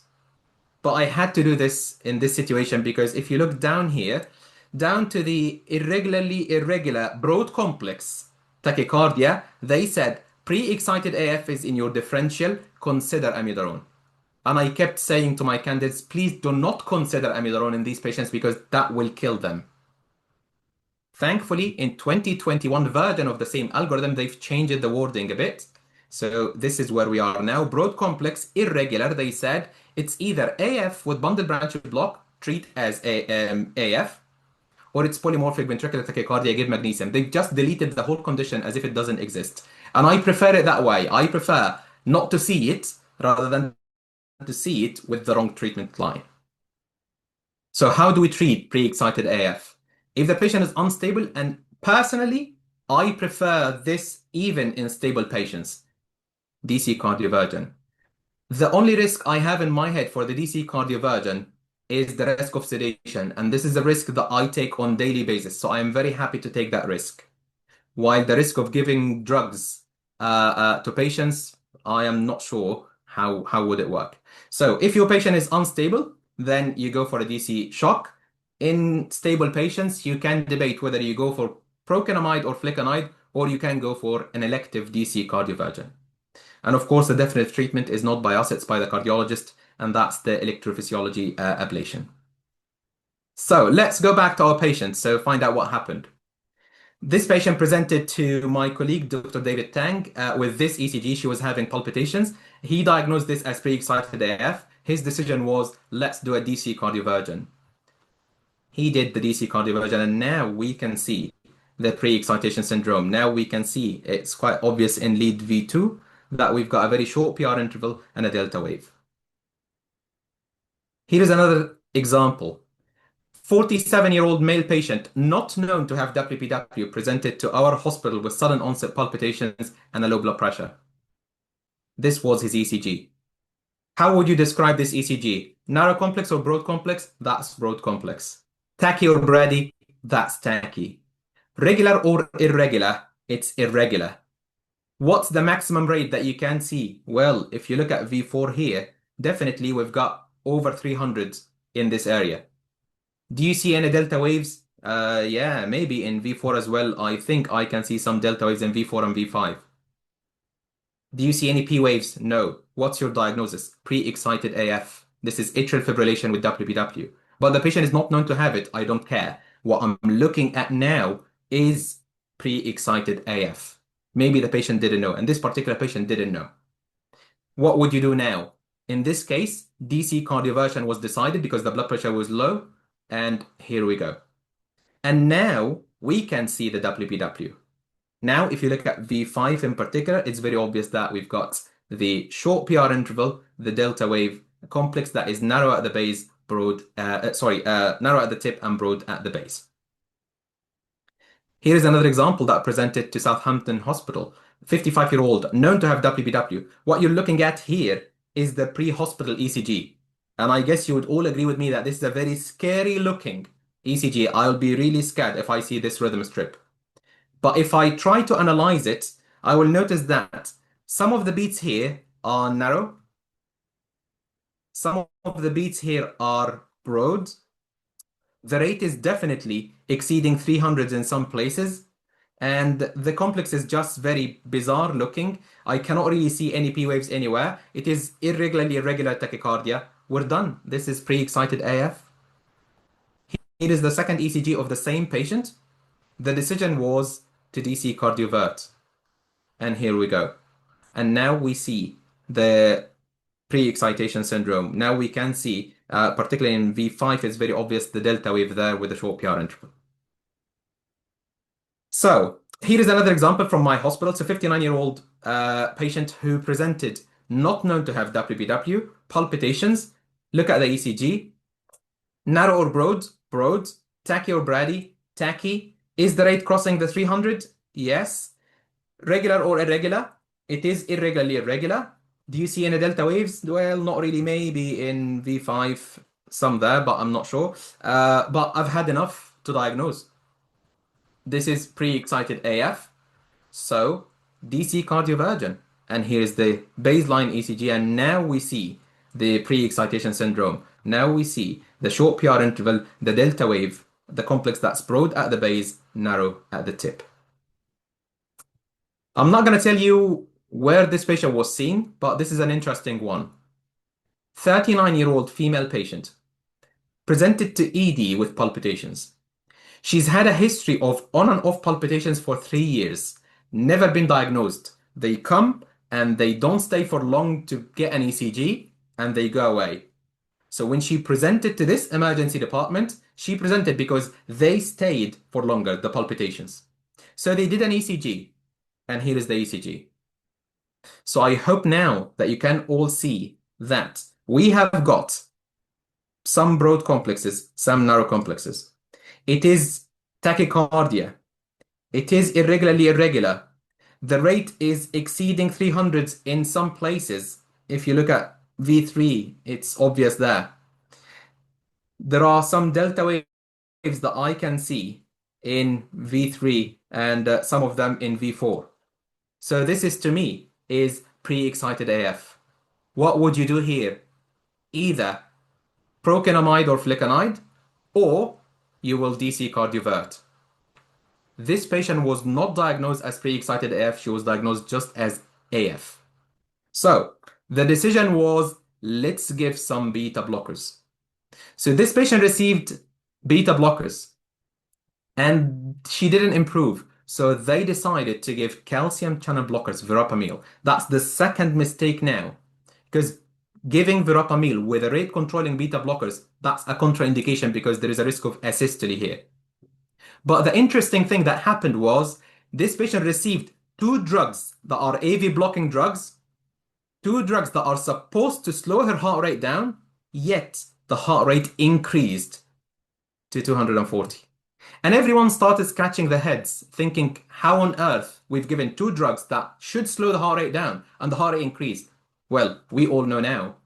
But I had to do this in this situation because if you look down here, down to the irregularly irregular broad complex tachycardia, they said pre-excited AF is in your differential, consider amiodarone. And I kept saying to my candidates, please do not consider amiodarone in these patients because that will kill them. Thankfully, in 2021 version of the same algorithm, they've changed the wording a bit. So this is where we are now. Broad complex, irregular, they said it's either AF with bundle branch block, treat as AF, or it's polymorphic ventricular tachycardia, give magnesium. They've just deleted the whole condition as if it doesn't exist. And I prefer it that way. I prefer not to see it rather than to see it with the wrong treatment line. So how do we treat pre-excited AF? If the patient is unstable, and personally, I prefer this even in stable patients, DC cardioversion. The only risk I have in my head for the DC cardioversion is the risk of sedation, and this is a risk that I take on daily basis, so I am very happy to take that risk. While the risk of giving drugs to patients, I am not sure how would it work. So if your patient is unstable, then you go for a DC shock. In stable patients, you can debate whether you go for procainamide or flecainide, or you can go for an elective DC cardioversion. And of course, the definitive treatment is not by us, it's by the cardiologist, and that's the electrophysiology ablation. So let's go back to our patient, so find out what happened. This patient presented to my colleague, Dr. David Tang, with this ECG. She was having palpitations. He diagnosed this as pre-excited AF. His decision was, let's do a DC cardioversion. He did the DC cardioversion, and now we can see the pre-excitation syndrome. Now we can see it's quite obvious in lead V2 that we've got a very short PR interval and a delta wave. Here is another example. 47-year-old male patient, not known to have WPW, presented to our hospital with sudden onset palpitations and a low blood pressure. This was his ECG. How would you describe this ECG? Narrow complex or broad complex? That's broad complex. Tachy or brady? That's tachy. Regular or irregular? It's irregular. What's the maximum rate that you can see? Well, if you look at V4 here, definitely we've got over 300 in this area. Do you see any delta waves? Yeah, maybe in V4 as well. I think I can see some delta waves in V4 and V5. Do you see any P waves? No. What's your diagnosis? Pre-excited AF. This is atrial fibrillation with WPW. But the patient is not known to have it. I don't care. What I'm looking at now is pre-excited AF. Maybe the patient didn't know, and this particular patient didn't know. What would you do now? In this case, DC cardioversion was decided because the blood pressure was low, and here we go. And now we can see the WPW. Now, if you look at V5 in particular, it's very obvious that we've got the short PR interval, the delta wave complex that is narrow at the base, broad, narrow at the tip and broad at the base. Here is another example that presented to Southampton Hospital. 55-year-old, known to have WPW. What you're looking at here is the pre-hospital ECG. And I guess you would all agree with me that this is a very scary looking ECG. I'll be really scared if I see this rhythm strip. But if I try to analyze it, I will notice that some of the beats here are narrow. Some of the beats here are broad. The rate is definitely exceeding 300 in some places. And the complex is just very bizarre looking. I cannot really see any P waves anywhere. It is irregularly irregular tachycardia. We're done. This is pre-excited AF. Here is the second ECG of the same patient. The decision was to DC cardiovert. And here we go. And now we see the pre-excitation syndrome. Now we can see, particularly in V5, it's very obvious the delta wave there with the short PR interval. So here is another example from my hospital. It's a 59-year-old patient who presented not known to have WPW, palpitations, Look at the ECG. Narrow or broad? Broad. Tachy or brady? Tachy. Is the rate crossing the 300? Yes. Regular or irregular? It is irregularly irregular. Do you see any delta waves? Well, not really. Maybe in V5, some there, but I'm not sure. But I've had enough to diagnose. This is pre-excited AF. So DC cardioversion. And here's the baseline ECG. And now we see the pre-excitation syndrome. Now we see the short PR interval, the delta wave, the complex that's broad at the base, narrow at the tip. I'm not going to tell you where this patient was seen, but this is an interesting one. 39-year-old female patient presented to ED with palpitations. She's had a history of on and off palpitations for 3 years, never been diagnosed. They come and they don't stay for long to get an ECG and they go away. So when she presented to this emergency department, she presented because they stayed for longer, the palpitations. So they did an ECG, and here is the ECG. So I hope now that you can all see that we have got some broad complexes, some narrow complexes. It is tachycardia. It is irregularly irregular. The rate is exceeding 300s in some places. If you look at V3, it's obvious there. There are some delta waves that I can see in V3 and some of them in V4. So this is, to me, is pre-excited AF. What would you do here? Either procainamide or flecainide, or you will DC cardiovert. This patient was not diagnosed as pre-excited AF, she was diagnosed just as AF. So the decision was, let's give some beta blockers. So this patient received beta blockers and she didn't improve. So they decided to give calcium channel blockers, verapamil. That's the second mistake now, because giving verapamil with a rate controlling beta blockers, that's a contraindication because there is a risk of asystole here. But the interesting thing that happened was this patient received 2 drugs that are AV blocking drugs, 2 drugs that are supposed to slow her heart rate down, yet the heart rate increased to 240. And everyone started scratching their heads, thinking, how on earth we've given 2 drugs that should slow the heart rate down and the heart rate increased? Well, we all know now.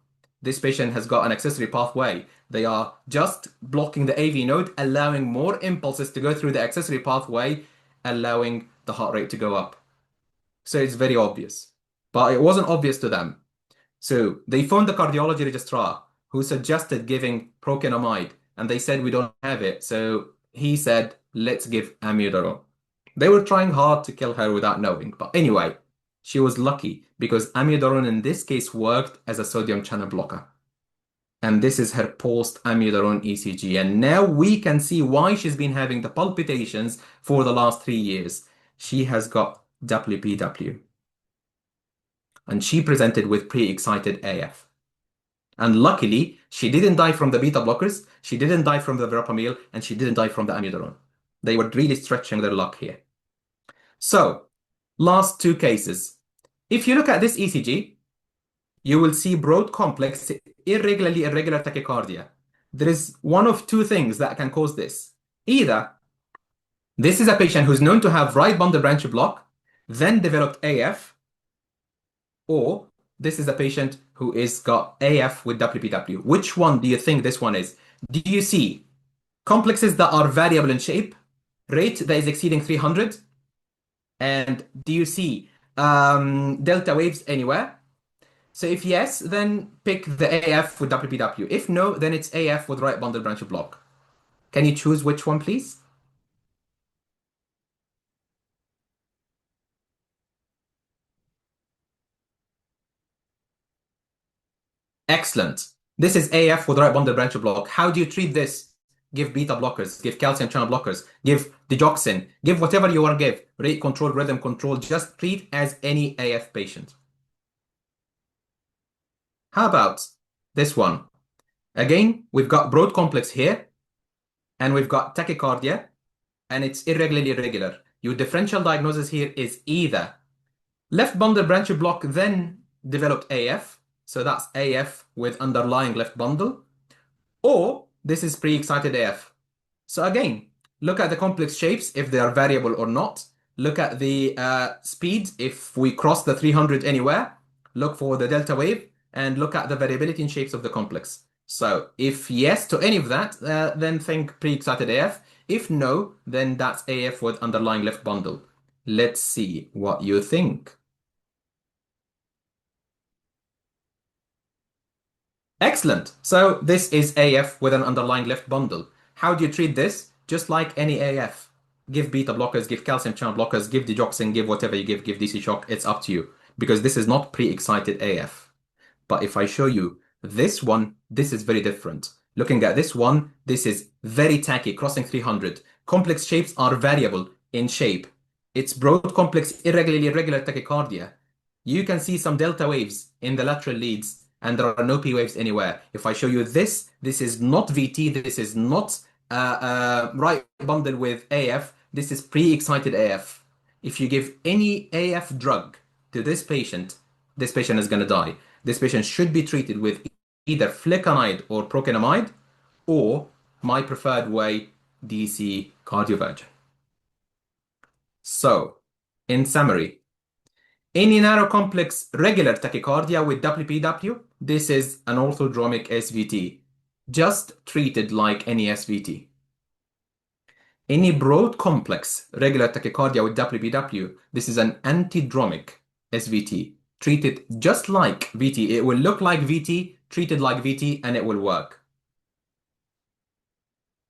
This patient has got an accessory pathway. They are just blocking the AV node, allowing more impulses to go through the accessory pathway, allowing the heart rate to go up. So it's very obvious. But it wasn't obvious to them. So they phoned the cardiology registrar, who suggested giving procainamide, and they said, we don't have it. So he said, let's give amiodarone. They were trying hard to kill her without knowing. But anyway, she was lucky because amiodarone in this case worked as a sodium channel blocker. And this is her post-amiodarone ECG. And now we can see why she's been having the palpitations for the last 3 years. She has got WPW. And she presented with pre-excited AF. And luckily, she didn't die from the beta blockers, she didn't die from the verapamil, and she didn't die from the amiodarone. They were really stretching their luck here. So, last 2 cases. If you look at this ECG, you will see broad complex, irregularly irregular tachycardia. There is one of 2 things that can cause this. Either this is a patient who's known to have right bundle branch block, then developed AF, or this is a patient who is got AF with WPW. Which one do you think this one is? Do you see complexes that are variable in shape, rate that is exceeding 300? And do you see delta waves anywhere? So if yes, then pick the AF with WPW. If no, then it's AF with right bundle branch block. Can you choose which one, please? Excellent. This is AF with right bundle branch block. How do you treat this? Give beta blockers, give calcium channel blockers, give digoxin, give whatever you want to give. Rate control, rhythm control, just treat as any AF patient. How about this one? Again, we've got broad complex here, and we've got tachycardia, and it's irregularly irregular. Your differential diagnosis here is either left bundle branch block, then developed AF, So that's AF with underlying left bundle, or this is pre-excited AF. So again, look at the complex shapes if they are variable or not. Look at the speed if we cross the 300 anywhere. Look for the delta wave and look at the variability in shapes of the complex. So if yes to any of that, then think pre-excited AF. If no, then that's AF with underlying left bundle. Let's see what you think. Excellent. So this is AF with an underlying left bundle. How do you treat this? Just like any AF. Give beta blockers, give calcium channel blockers, give digoxin, give whatever you give DC shock. It's up to you because this is not pre-excited AF. But if I show you this one, this is very different. Looking at this one, this is very tacky, crossing 300. Complex shapes are variable in shape. It's broad complex, irregular tachycardia. You can see some delta waves in the lateral leads, and there are no P waves anywhere. If I show you this, this is not VT, this is not right bundle with AF, this is pre-excited AF. If you give any AF drug to this patient is going to die. This patient should be treated with either flecainide or procainamide, or my preferred way, DC cardioversion. So, in summary, any narrow complex regular tachycardia with WPW, this is an orthodromic SVT, just treated like any SVT. Any broad complex regular tachycardia with WPW, this is an antidromic SVT, treated just like VT. It will look like VT, treated like VT, and it will work.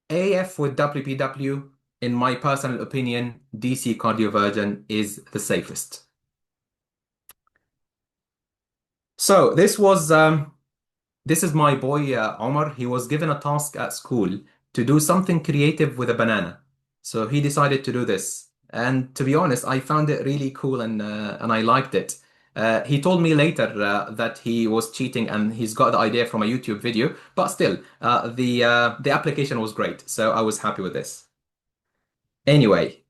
AF with WPW, in my personal opinion, DC cardioversion is the safest. So this is my boy Omar. He was given a task at school to do something creative with a banana. So he decided to do this. And to be honest, I found it really cool and I liked it. He told me later that he was cheating and he's got the idea from a YouTube video, but still, the application was great. So I was happy with this. Anyway,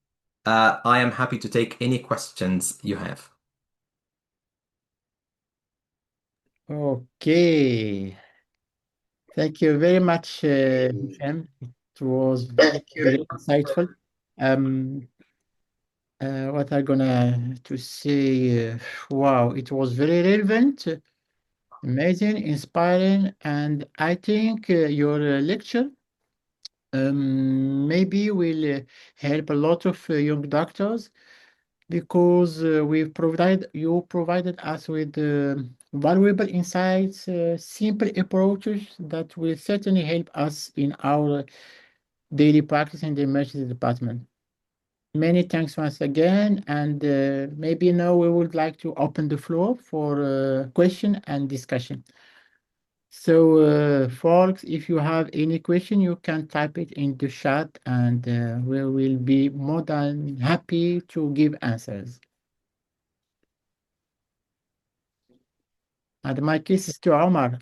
I am happy to take any questions you have. Okay. Thank you very much, Hisham. It was very insightful. What I'm gonna to say, wow, it was very relevant, amazing, inspiring, and I think your lecture maybe will help a lot of young doctors because you provided us with valuable insights, simple approaches that will certainly help us in our daily practice in the emergency department. Many thanks once again, and maybe now we would like to open the floor for question and discussion. So, folks, if you have any question, you can type it in the chat, and we will be more than happy to give answers. And my kiss is to Omar.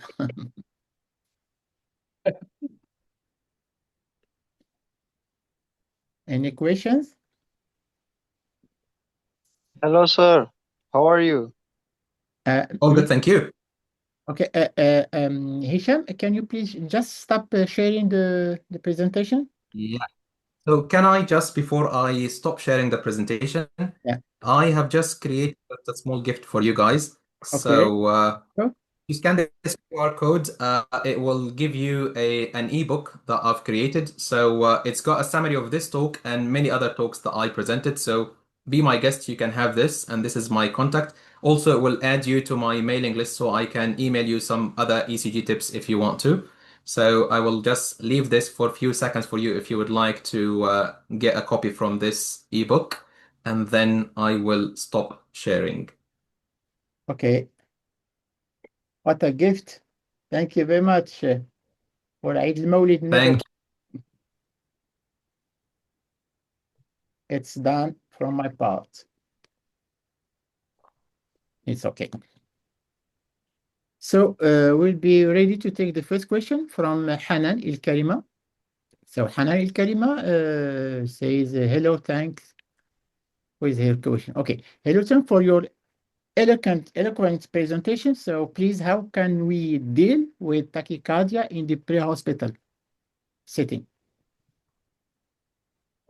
Any questions? Hello, sir. How are you? All good, thank you. Okay, Hisham, can you please just stop sharing the presentation? Yeah. So can I just, before I stop sharing the presentation, Yeah. I have just created a small gift for you guys. Okay. So Sure. you scan this QR code, it will give you an ebook that I've created. So it's got a summary of this talk and many other talks that I presented. So be my guest, you can have this, and this is my contact. Also, it will add you to my mailing list so I can email you some other ECG tips if you want to. So I will just leave this for a few seconds for you if you would like to get a copy from this ebook, and then I will stop sharing. Okay. What a gift. Thank you very much for Eid al-Mawlid. Thank you. It's done from my part. It's okay. So we'll be ready to take the first question from Hanan El-Karima. So Hanan El-Karima says, hello, thanks with her question. Okay, hello, thanks for your eloquent presentation. So please, how can we deal with tachycardia in the pre-hospital setting?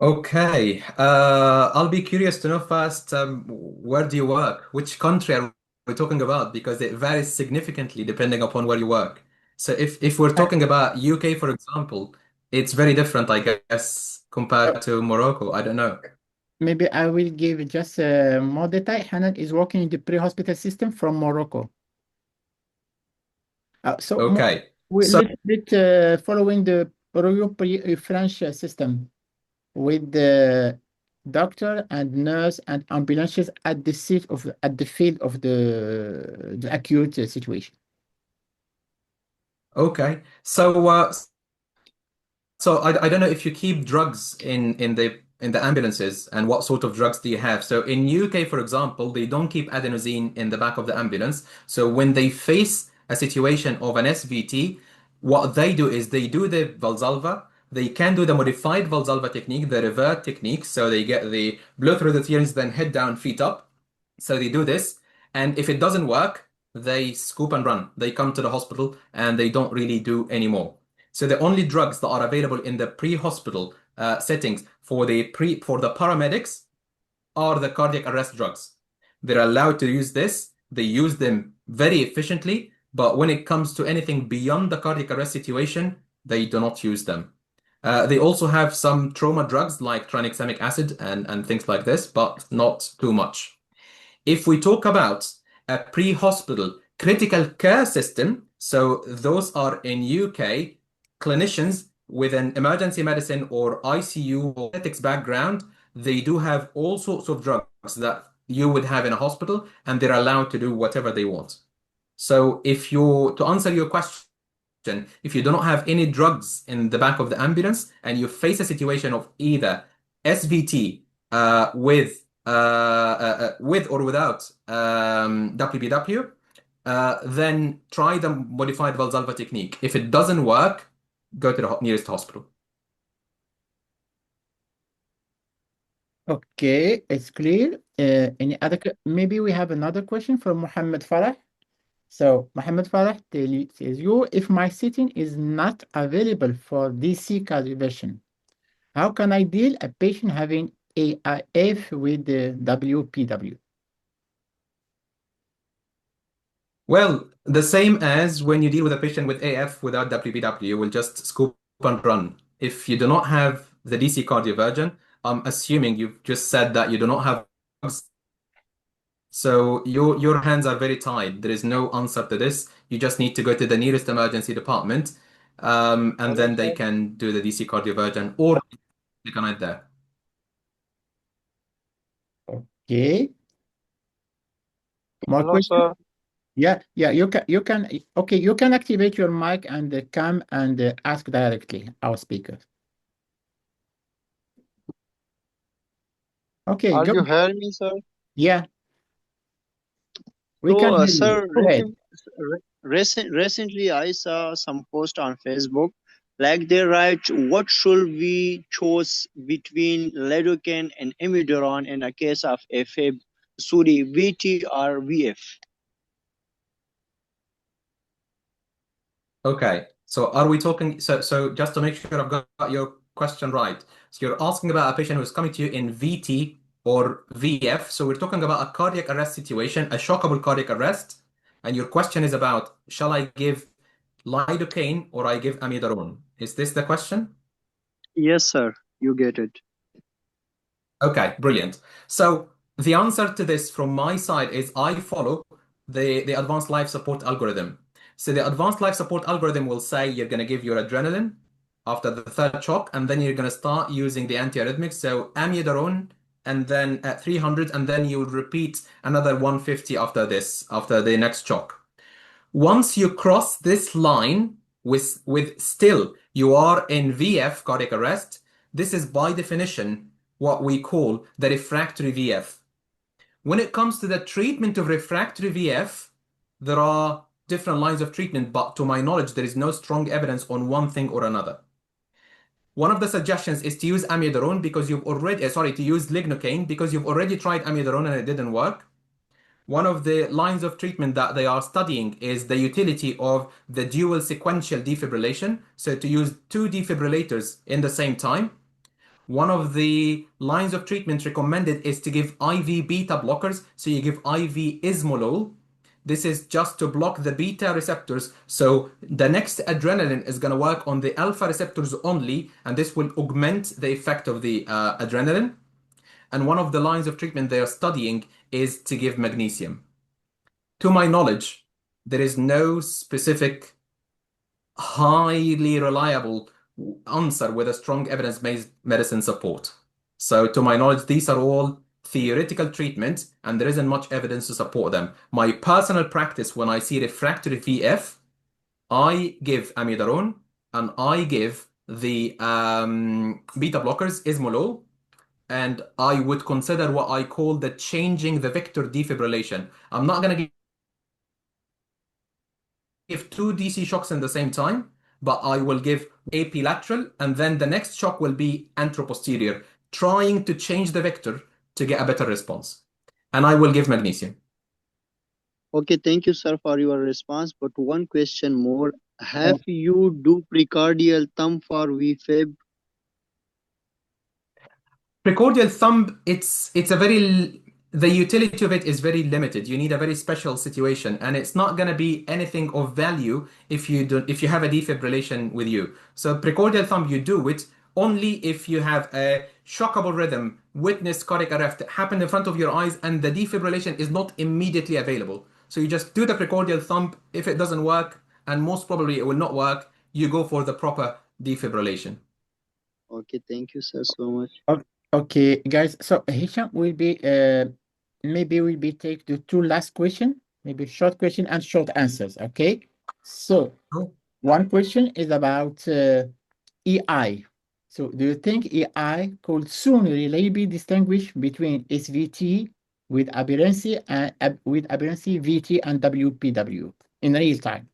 Okay, I'll be curious to know first, where do you work? Which country are we talking about? Because it varies significantly depending upon where you work. So if we're Uh, talking about UK, for example, it's very different, I guess, uh, compared to Morocco. I don't know. Maybe I will give just more detail. Hanan is working in the pre-hospital system from Morocco. So Okay, we so little bit following the French system with the doctor and nurse and ambulances at the seat of at the field of the acute situation. okay, so I don't know if you keep drugs in the ambulances and what sort of drugs do you have. So in UK, for example, they don't keep adenosine in the back of the ambulance. So when they face a situation of an SVT, what they do is they do the Valsalva. They can do the modified Valsalva technique, the revert technique. So they get the blow through the theories, then head down, feet up. So they do this, and if it doesn't work, they scoop and run. They come to the hospital and they don't really do anymore. So the only drugs that are available in the pre-hospital settings for the paramedics are the cardiac arrest drugs. They're allowed to use this. They use them very efficiently, but when it comes to anything beyond the cardiac arrest situation, they do not use them. They also have some trauma drugs like tranexamic acid and things like this, but not too much. If we talk about a pre-hospital critical care system, so those are in UK clinicians with an emergency medicine or ICU or ethics background, they do have all sorts of drugs that you would have in a hospital, and they're allowed to do whatever they want. So to answer your question, if you do not have any drugs in the back of the ambulance and you face a situation of either SVT with or without WPW, then try the modified Valsalva technique. If it doesn't work, go to the nearest hospital. Okay, it's clear. Any other? Maybe we have another question from Mohammed Farah. So Mohammed Farah says, you, if my sitting is not available for DC calibration, how can I deal a patient having AIF with the WPW? Well, the same as when you deal with a patient with AF without WPW, you will just scoop and run. If you do not have the DC cardioversion, I'm assuming you've just said that you do not have drugs. So your hands are very tied. There is no answer to this. You just need to go to the nearest emergency department, and Hello, then they sir. can do the DC cardioversion or they can add there. Okay, more Hello, questions? sir. Yeah, okay, you can activate your mic and come and ask directly our speakers. Okay, Are go. you hearing me, sir? Yeah, we So, can hear you. sir, Go ahead. recently I saw some post on Facebook, like they write, what should we choose between lidocaine and amiodarone in a case of AFib, sorry, VT or VF? Okay, so are we talking? So just to make sure I've got your question right. So you're asking about a patient who's coming to you in VT or VF. So we're talking about a cardiac arrest situation, a shockable cardiac arrest, and your question is about shall I give lidocaine or I give amiodarone? Is this the question? Yes, sir, you get it. Okay, brilliant. So the answer to this from my side is I follow the advanced life support algorithm. So the advanced life support algorithm will say you're going to give your adrenaline after the third shock, and then you're going to start using the antiarrhythmics. So amiodarone, and then at 300, and then you would repeat another 150 after this, after the next shock. Once you cross this line with still you are in VF cardiac arrest, this is by definition what we call the refractory VF. When it comes to the treatment of refractory VF, there are different lines of treatment, but to my knowledge, there is no strong evidence on one thing or another. One of the suggestions is to use amiodarone because you've already, to use lignocaine because you've already tried amiodarone and it didn't work. one of the lines of treatment that they are studying is the utility of the dual sequential defibrillation. So to use two defibrillators in the same time. One of the lines of treatment recommended is to give IV beta blockers. So you give IV ismolol. This is just to block the beta receptors. So the next adrenaline is going to work on the alpha receptors only, and this will augment the effect of the adrenaline. And one of the lines of treatment they are studying is to give magnesium. To my knowledge, there is no specific, highly reliable answer with a strong evidence-based medicine support. So to my knowledge, these are all theoretical treatments, and there isn't much evidence to support them. My personal practice, when I see refractory VF, I give amiodarone, and I give the beta blockers, ismolol, and I would consider what I call the changing the vector defibrillation. I'm not going to give two DC shocks in the same time, but I will give AP lateral, and then the next shock will be anteroposterior, trying to change the vector to get a better response. And I will give magnesium. Okay, thank you, sir, for your response. But one question more. Have you do precordial thumb for VFib? Precordial thumb, the utility of it is very limited. You need a very special situation, and it's not going to be anything of value if you have a defibrillation with you. So precordial thumb, you do it only if you have a shockable rhythm, witness cardiac arrest happen in front of your eyes, and the defibrillation is not immediately available. So you just do the precordial thumb. If it doesn't work, and most probably it will not work, you go for the proper defibrillation. Okay, thank you, sir, so much. Okay, guys. So Hisham will be maybe we'll be take the two last question, maybe short question and short answers. Okay. So Cool. one question is about EI. So do you think EI could soon really be distinguished between SVT with aberrancy and VT and WPW in real time?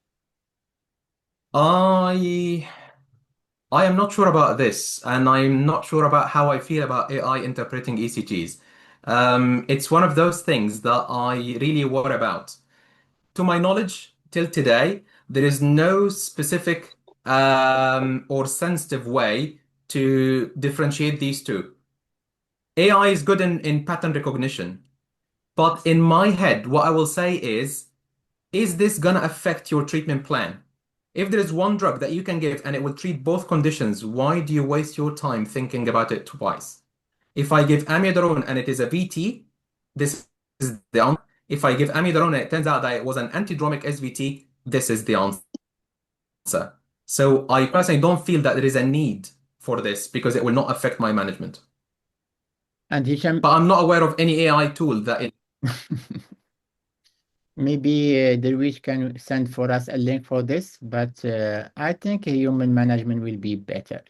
I am not sure about this, and I'm not sure about how I feel about AI interpreting ECGs. It's one of those things that I really worry about. To my knowledge, till today, there is no specific or sensitive way to differentiate these two. AI is good in pattern recognition, but in my head, what I will say is this gonna affect your treatment plan? If there is one drug that you can give and it will treat both conditions, why do you waste your time thinking about it twice? If I give amiodarone and it is a VT, this is the answer. If I give amiodarone and it turns out that it was an antidromic SVT, this is the answer. So I personally don't feel that there is a need for this because it will not affect my management. And Hisham, But I'm not aware of any AI tool that maybe Derwish can send for us a link for this, but I think human management will be better.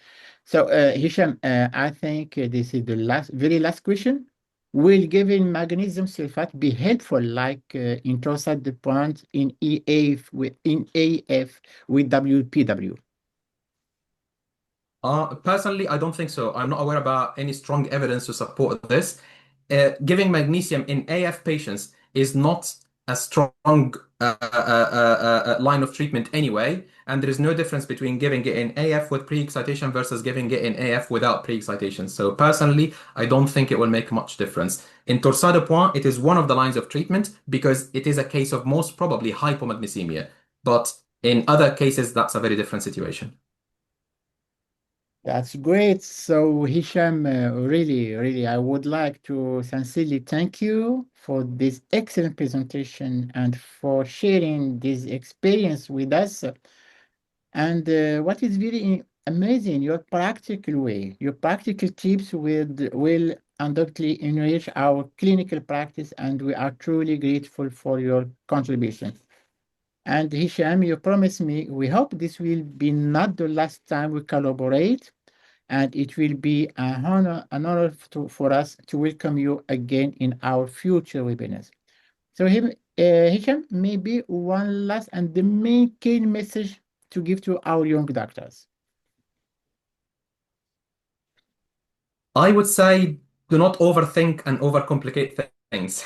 So Hisham, I think this is the very last question. Will giving magnesium sulfate be helpful like introsite deployment in AF with WPW? Personally, I don't think so. I'm not aware about any strong evidence to support this. Giving magnesium in AF patients is not a strong line of treatment anyway, and there is no difference between giving it in AF with pre-excitation versus giving it in AF without pre-excitation. So personally, I don't think it will make much difference. In torsade de pointes, it is one of the lines of treatment because it is a case of most probably hypomagnesemia. But in other cases, that's a very different situation. That's great. So, Hisham, really, I would like to sincerely thank you for this excellent presentation and for sharing this experience with us. And what is very amazing, your practical way, your practical tips will undoubtedly enrich our clinical practice, and we are truly grateful for your contributions. And Hisham, you promised me, we hope this will be not the last time we collaborate, and it will be an honor for us to welcome you again in our future webinars. So Hisham, maybe one last and the main key message to give to our young doctors. I would say do not overthink and overcomplicate things.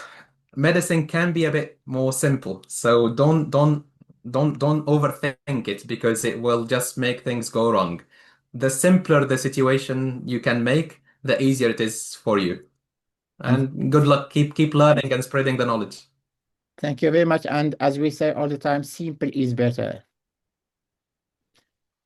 medicine can be a bit more simple. So don't overthink it, because it will just make things go wrong. The simpler the situation you can make, the easier it is for you. And good luck. Keep learning and spreading the knowledge. Thank you very much. And as we say all the time, simple is better.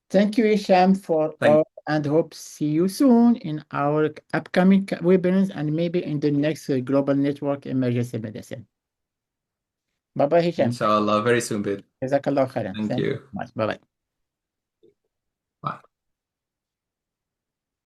Thank you, Isham, for Thank all, and hope see you soon in our upcoming webinars and maybe in the next Global Network Emergency Medicine. Bye-bye, Hisham. Inshallah, very soon, Bid. Jazakallah khairan. Thank Thank you you. so much. Bye-bye.